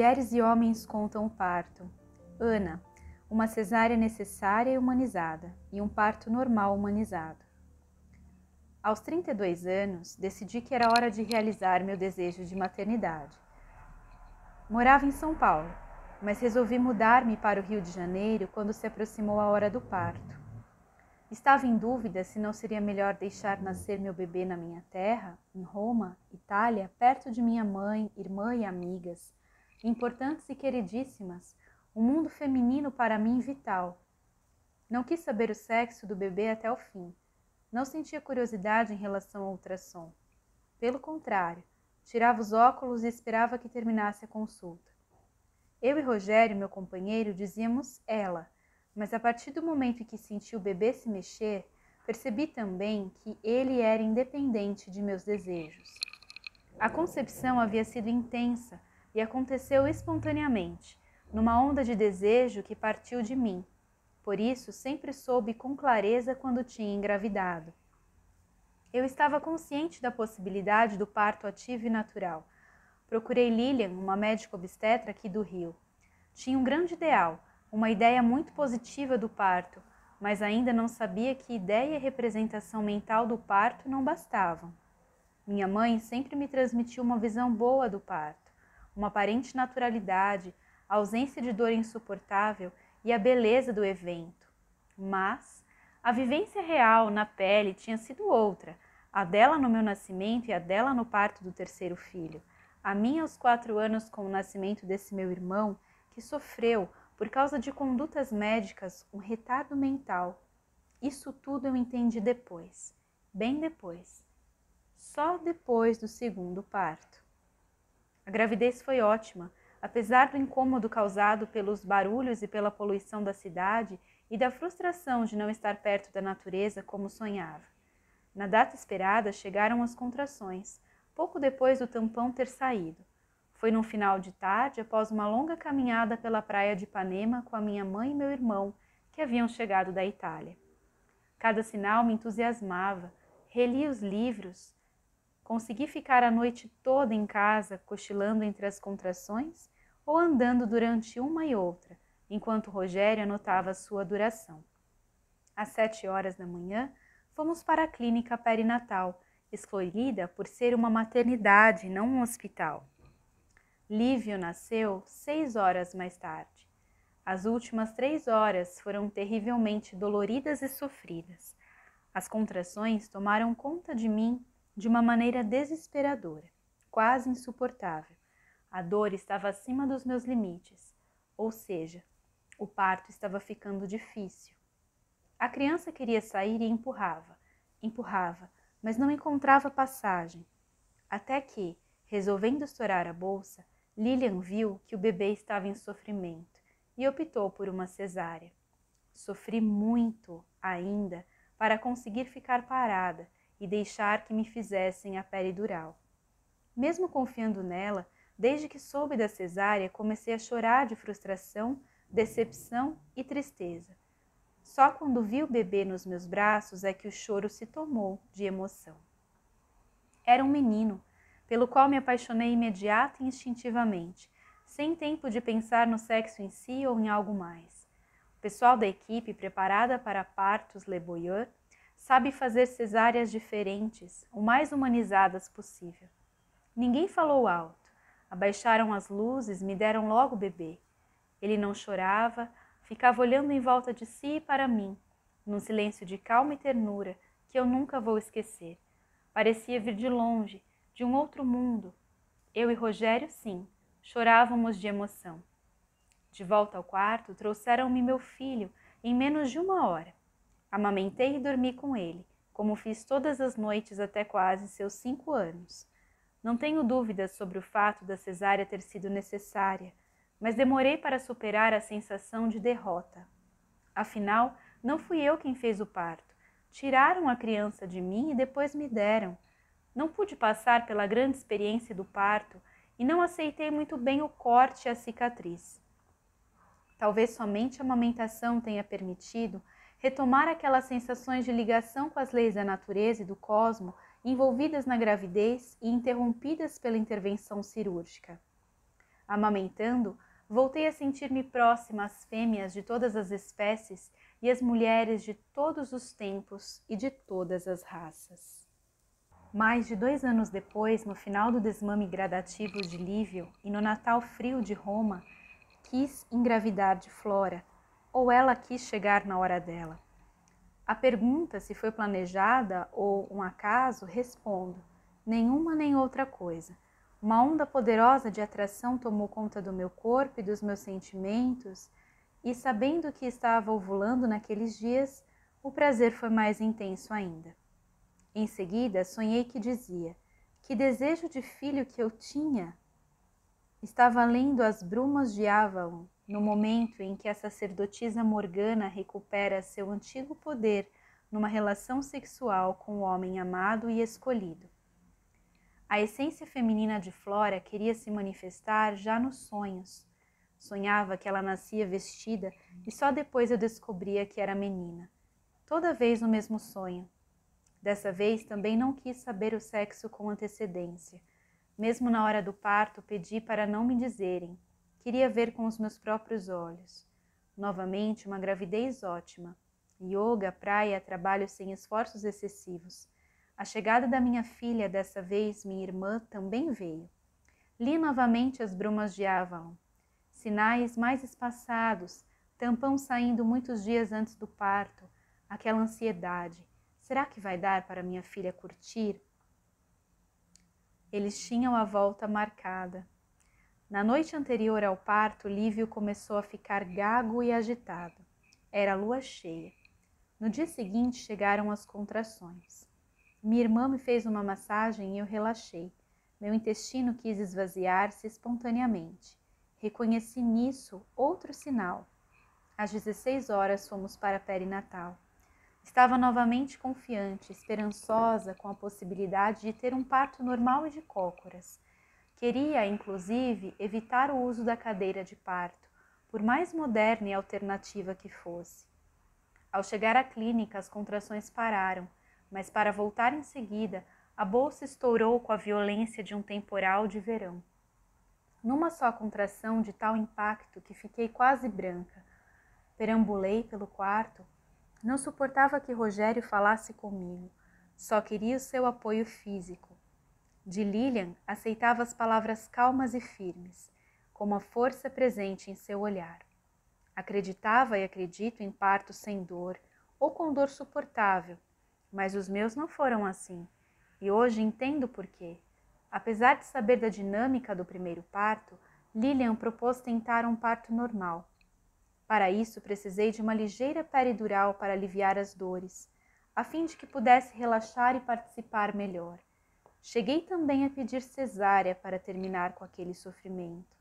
Mulheres e homens contam o parto. Ana, uma cesárea necessária e humanizada, e um parto normal humanizado. Aos 32 anos, decidi que era hora de realizar meu desejo de maternidade. Morava em São Paulo, mas resolvi mudar-me para o Rio de Janeiro quando se aproximou a hora do parto. Estava em dúvida se não seria melhor deixar nascer meu bebê na minha terra, em Roma, Itália, perto de minha mãe, irmã e amigas, importantes e queridíssimas, um mundo feminino para mim vital. Não quis saber o sexo do bebê até o fim. Não sentia curiosidade em relação ao ultrassom. Pelo contrário, tirava os óculos e esperava que terminasse a consulta. Eu e Rogério, meu companheiro, dizíamos ela, mas a partir do momento em que senti o bebê se mexer, percebi também que ele era independente de meus desejos. A concepção havia sido intensa e aconteceu espontaneamente, numa onda de desejo que partiu de mim. Por isso, sempre soube com clareza quando tinha engravidado. Eu estava consciente da possibilidade do parto ativo e natural. Procurei Lilian, uma médica obstetra aqui do Rio. Tinha um grande ideal, uma ideia muito positiva do parto, mas ainda não sabia que ideia e representação mental do parto não bastavam. Minha mãe sempre me transmitiu uma visão boa do parto, uma aparente naturalidade, a ausência de dor insuportável e a beleza do evento. Mas a vivência real na pele tinha sido outra, a dela no meu nascimento e a dela no parto do terceiro filho. A minha aos 4 anos com o nascimento desse meu irmão, que sofreu, por causa de condutas médicas, um retardo mental. Isso tudo eu entendi depois, bem depois. Só depois do segundo parto. A gravidez foi ótima, apesar do incômodo causado pelos barulhos e pela poluição da cidade e da frustração de não estar perto da natureza como sonhava. Na data esperada chegaram as contrações, pouco depois do tampão ter saído. Foi num final de tarde, após uma longa caminhada pela praia de Ipanema com a minha mãe e meu irmão, que haviam chegado da Itália. Cada sinal me entusiasmava, reli os livros, consegui ficar a noite toda em casa, cochilando entre as contrações ou andando durante uma e outra, enquanto Rogério anotava a sua duração. Às 7 horas da manhã, fomos para a clínica perinatal, escolhida por ser uma maternidade, não um hospital. Lívio nasceu 6 horas mais tarde. As últimas 3 horas foram terrivelmente doloridas e sofridas. As contrações tomaram conta de mim de uma maneira desesperadora, quase insuportável. A dor estava acima dos meus limites, ou seja, o parto estava ficando difícil. A criança queria sair e empurrava, mas não encontrava passagem. Até que, resolvendo estourar a bolsa, Lilian viu que o bebê estava em sofrimento e optou por uma cesárea. Sofri muito ainda para conseguir ficar parada e deixar que me fizessem a peridural. Mesmo confiando nela, desde que soube da cesárea, comecei a chorar de frustração, decepção e tristeza. Só quando vi o bebê nos meus braços é que o choro se tomou de emoção. Era um menino, pelo qual me apaixonei imediata e instintivamente, sem tempo de pensar no sexo em si ou em algo mais. O pessoal da equipe, preparada para partos Le Boyer, sabe fazer cesáreas diferentes, o mais humanizadas possível. Ninguém falou alto, abaixaram as luzes, me deram logo o bebê. Ele não chorava, ficava olhando em volta de si e para mim, num silêncio de calma e ternura que eu nunca vou esquecer. Parecia vir de longe, de um outro mundo. Eu e Rogério, sim, chorávamos de emoção. De volta ao quarto, trouxeram-me meu filho em menos de 1 hora. Amamentei e dormi com ele, como fiz todas as noites até quase seus 5 anos. Não tenho dúvidas sobre o fato da cesárea ter sido necessária, mas demorei para superar a sensação de derrota. Afinal, não fui eu quem fez o parto. Tiraram a criança de mim e depois me deram. Não pude passar pela grande experiência do parto e não aceitei muito bem o corte e a cicatriz. Talvez somente a amamentação tenha permitido retomar aquelas sensações de ligação com as leis da natureza e do cosmo envolvidas na gravidez e interrompidas pela intervenção cirúrgica. Amamentando, voltei a sentir-me próxima às fêmeas de todas as espécies e às mulheres de todos os tempos e de todas as raças. Mais de 2 anos depois, no final do desmame gradativo de Lívio e no Natal frio de Roma, quis engravidar de Flora, ou ela quis chegar na hora dela. A pergunta se foi planejada ou um acaso, respondo: nenhuma nem outra coisa. Uma onda poderosa de atração tomou conta do meu corpo e dos meus sentimentos, e sabendo que estava ovulando naqueles dias, o prazer foi mais intenso ainda. Em seguida, sonhei que dizia: que desejo de filho que eu tinha! Estava lendo As Brumas de Avalon, no momento em que a sacerdotisa Morgana recupera seu antigo poder numa relação sexual com o homem amado e escolhido. A essência feminina de Flora queria se manifestar já nos sonhos. Sonhava que ela nascia vestida e só depois eu descobria que era menina. Toda vez no mesmo sonho. Dessa vez também não quis saber o sexo com antecedência. Mesmo na hora do parto, pedi para não me dizerem. Queria ver com os meus próprios olhos. Novamente, uma gravidez ótima. Yoga, praia, trabalho sem esforços excessivos. A chegada da minha filha, dessa vez minha irmã, também veio. Li novamente As Brumas de Avalon. Sinais mais espaçados, tampão saindo muitos dias antes do parto, aquela ansiedade. Será que vai dar para minha filha curtir? Eles tinham a volta marcada. Na noite anterior ao parto, Lívio começou a ficar gago e agitado. Era lua cheia. No dia seguinte chegaram as contrações. Minha irmã me fez uma massagem e eu relaxei. Meu intestino quis esvaziar-se espontaneamente. Reconheci nisso outro sinal. Às 16 horas fomos para a perinatal. Estava novamente confiante, esperançosa com a possibilidade de ter um parto normal e de cócoras. Queria, inclusive, evitar o uso da cadeira de parto, por mais moderna e alternativa que fosse. Ao chegar à clínica, as contrações pararam, mas para voltar em seguida, a bolsa estourou com a violência de um temporal de verão. Numa só contração de tal impacto que fiquei quase branca. Perambulei pelo quarto. Não suportava que Rogério falasse comigo. Só queria o seu apoio físico. De Lilian, aceitava as palavras calmas e firmes, como a força presente em seu olhar. Acreditava e acredito em partos sem dor, ou com dor suportável, mas os meus não foram assim, e hoje entendo por quê. Apesar de saber da dinâmica do primeiro parto, Lilian propôs tentar um parto normal. Para isso, precisei de uma ligeira peridural para aliviar as dores, a fim de que pudesse relaxar e participar melhor. Cheguei também a pedir cesárea para terminar com aquele sofrimento.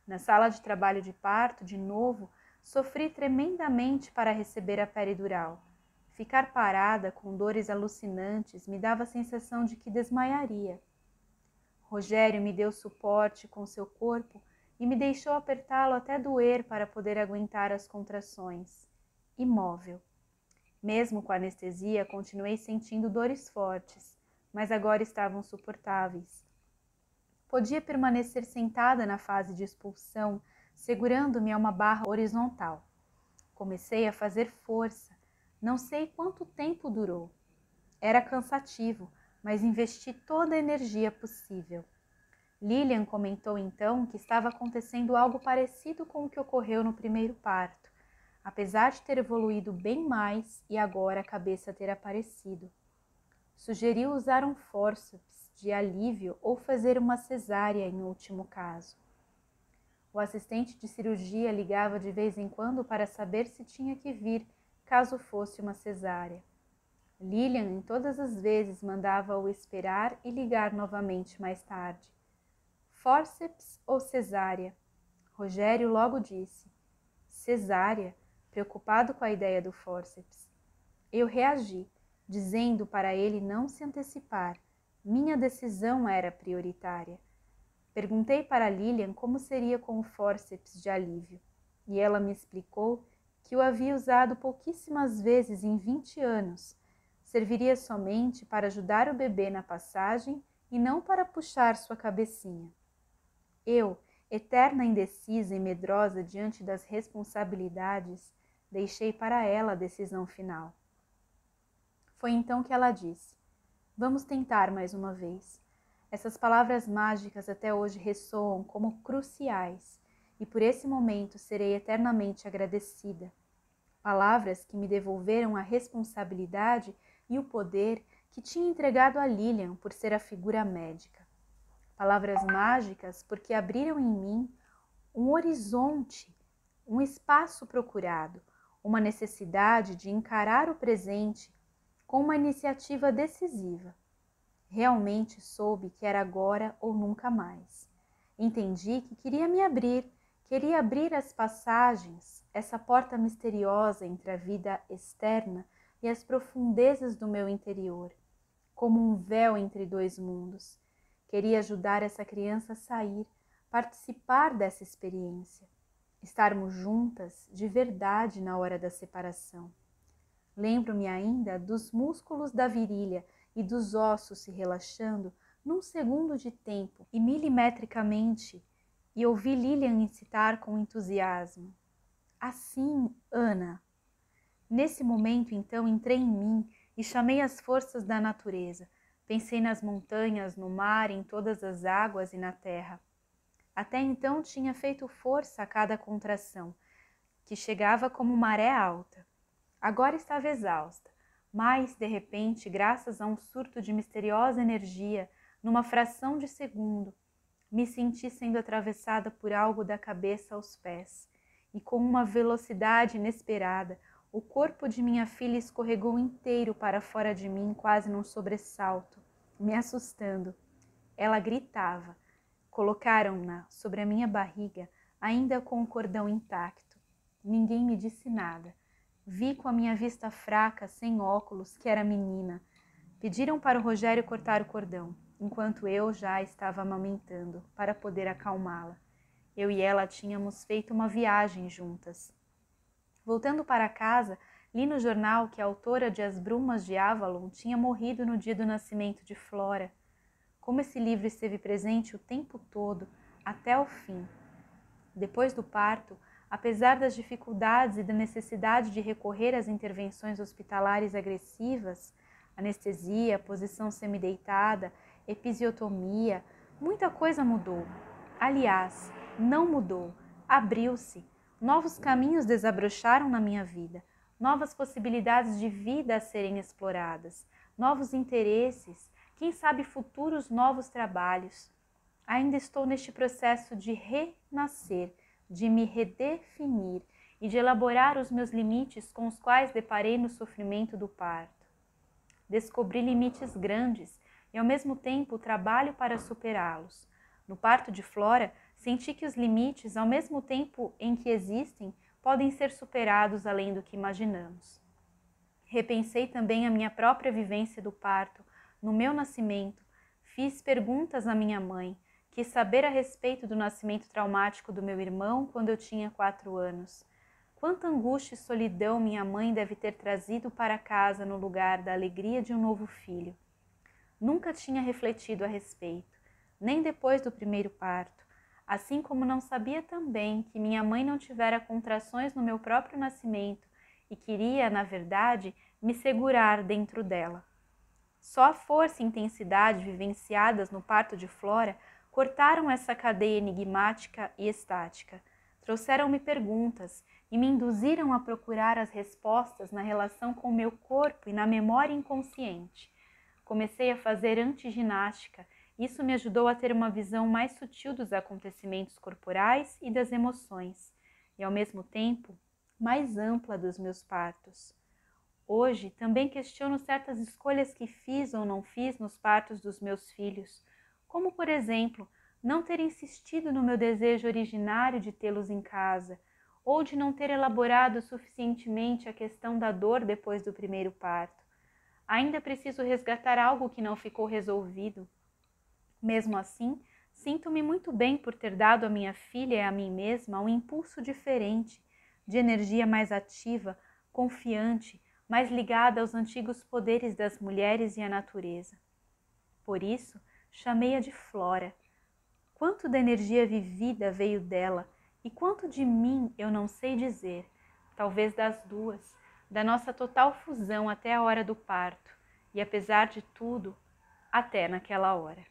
Na sala de trabalho de parto, de novo, sofri tremendamente para receber a peridural. Ficar parada com dores alucinantes me dava a sensação de que desmaiaria. Rogério me deu suporte com seu corpo e me deixou apertá-lo até doer para poder aguentar as contrações. Imóvel. Mesmo com a anestesia, continuei sentindo dores fortes, mas agora estavam suportáveis. Podia permanecer sentada na fase de expulsão, segurando-me a uma barra horizontal. Comecei a fazer força. Não sei quanto tempo durou. Era cansativo, mas investi toda a energia possível. Lilian comentou então que estava acontecendo algo parecido com o que ocorreu no primeiro parto, apesar de ter evoluído bem mais e agora a cabeça ter aparecido. Sugeriu usar um fórceps de alívio ou fazer uma cesárea em último caso. O assistente de cirurgia ligava de vez em quando para saber se tinha que vir, caso fosse uma cesárea. Lilian, em todas as vezes, mandava-o esperar e ligar novamente mais tarde. Fórceps ou cesárea? Rogério logo disse. Cesárea, preocupado com a ideia do fórceps. Eu reagi, dizendo para ele não se antecipar. Minha decisão era prioritária. Perguntei para Lilian como seria com o fórceps de alívio, e ela me explicou que o havia usado pouquíssimas vezes em 20 anos. Serviria somente para ajudar o bebê na passagem e não para puxar sua cabecinha. Eu, Eterna, indecisa e medrosa diante das responsabilidades, deixei para ela a decisão final. Foi então que ela disse: "Vamos tentar mais uma vez." Essas palavras mágicas até hoje ressoam como cruciais, e por esse momento serei eternamente agradecida. Palavras que me devolveram a responsabilidade e o poder que tinha entregado a Lilian por ser a figura médica. Palavras mágicas porque abriram em mim um horizonte, um espaço procurado, uma necessidade de encarar o presente com uma iniciativa decisiva. Realmente soube que era agora ou nunca mais. Entendi que queria abrir as passagens, essa porta misteriosa entre a vida externa e as profundezas do meu interior, como um véu entre dois mundos. Queria ajudar essa criança a sair, participar dessa experiência, estarmos juntas de verdade na hora da separação. Lembro-me ainda dos músculos da virilha e dos ossos se relaxando num segundo de tempo e milimetricamente, e ouvi Lilian incitar com entusiasmo: "Assim, Ana." Nesse momento, então, entrei em mim e chamei as forças da natureza. Pensei nas montanhas, no mar, em todas as águas e na terra. Até então tinha feito força a cada contração, que chegava como maré alta. Agora estava exausta, mas, de repente, graças a um surto de misteriosa energia, numa fração de segundo, me senti sendo atravessada por algo da cabeça aos pés, e com uma velocidade inesperada, o corpo de minha filha escorregou inteiro para fora de mim, quase num sobressalto, me assustando. Ela gritava. Colocaram-na sobre a minha barriga, ainda com o cordão intacto. Ninguém me disse nada. Vi com a minha vista fraca, sem óculos, que era menina. Pediram para o Rogério cortar o cordão, enquanto eu já estava amamentando, para poder acalmá-la. Eu e ela tínhamos feito uma viagem juntas. Voltando para casa, li no jornal que a autora de As Brumas de Avalon tinha morrido no dia do nascimento de Flora. Como esse livro esteve presente o tempo todo, até o fim. Depois do parto, apesar das dificuldades e da necessidade de recorrer às intervenções hospitalares agressivas, anestesia, posição semideitada, episiotomia, muita coisa mudou. Aliás, não mudou, abriu-se. Novos caminhos desabrocharam na minha vida, novas possibilidades de vida a serem exploradas, novos interesses, quem sabe futuros novos trabalhos. Ainda estou neste processo de renascer, de me redefinir e de elaborar os meus limites com os quais deparei no sofrimento do parto. Descobri limites grandes e, ao mesmo tempo, trabalho para superá-los. No parto de Flora, senti que os limites, ao mesmo tempo em que existem, podem ser superados além do que imaginamos. Repensei também a minha própria vivência do parto, no meu nascimento. Fiz perguntas à minha mãe. Quis saber a respeito do nascimento traumático do meu irmão quando eu tinha 4 anos. Quanta angústia e solidão minha mãe deve ter trazido para casa no lugar da alegria de um novo filho. Nunca tinha refletido a respeito, nem depois do primeiro parto, assim como não sabia também que minha mãe não tivera contrações no meu próprio nascimento e queria, na verdade, me segurar dentro dela. Só a força e intensidade vivenciadas no parto de Flora cortaram essa cadeia enigmática e estática, trouxeram-me perguntas e me induziram a procurar as respostas na relação com o meu corpo e na memória inconsciente. Comecei a fazer antiginástica. Isso me ajudou a ter uma visão mais sutil dos acontecimentos corporais e das emoções, e ao mesmo tempo mais ampla dos meus partos. Hoje também questiono certas escolhas que fiz ou não fiz nos partos dos meus filhos, como, por exemplo, não ter insistido no meu desejo originário de tê-los em casa, ou de não ter elaborado suficientemente a questão da dor depois do primeiro parto. Ainda preciso resgatar algo que não ficou resolvido. Mesmo assim, sinto-me muito bem por ter dado à minha filha e a mim mesma um impulso diferente, de energia mais ativa, confiante, mais ligada aos antigos poderes das mulheres e à natureza. Por isso, chamei-a de Flora. Quanto da energia vivida veio dela e quanto de mim eu não sei dizer, talvez das duas, da nossa total fusão até a hora do parto, e apesar de tudo, até naquela hora.